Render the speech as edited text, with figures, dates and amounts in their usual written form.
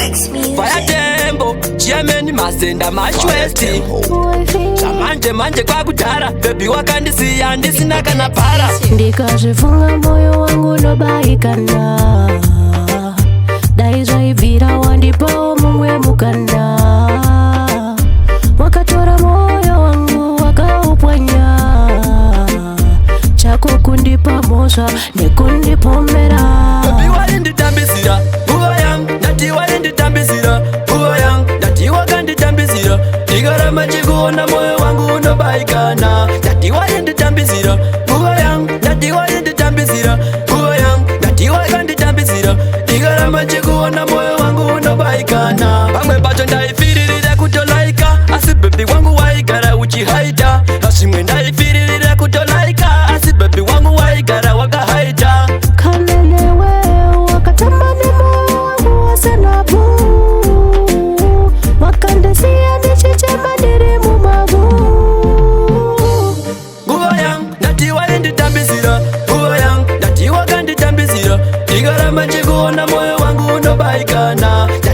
Fire tempo, Chairman Masenda Mashwesti. Samanje manje kwa kudara, baby wakandisiya ndisina kana para. Ndikazvifunga moyo wangu nobaikana. Daizvaibvira wandipawo mumwe mukana. Wakatora moyo wangu wakaupwanya. Chako kundipa mosva nekundipomera. Baby walinditambisira, uva yang, ndati walinditambisira, uva yang, ndati wakanditambisira. Ndikaramba chikuona moyo wangu unobaikana. Ndati walinditambisira, uva yang, ndati walinditambisira, uva yang, ndati wakanditambisira. Ndikaramba chikuona moyo wangu unobaikana. Pamwe pacho ndaifiririra kutolaika, asi baby wangu waigara uchihaita. Asi mwe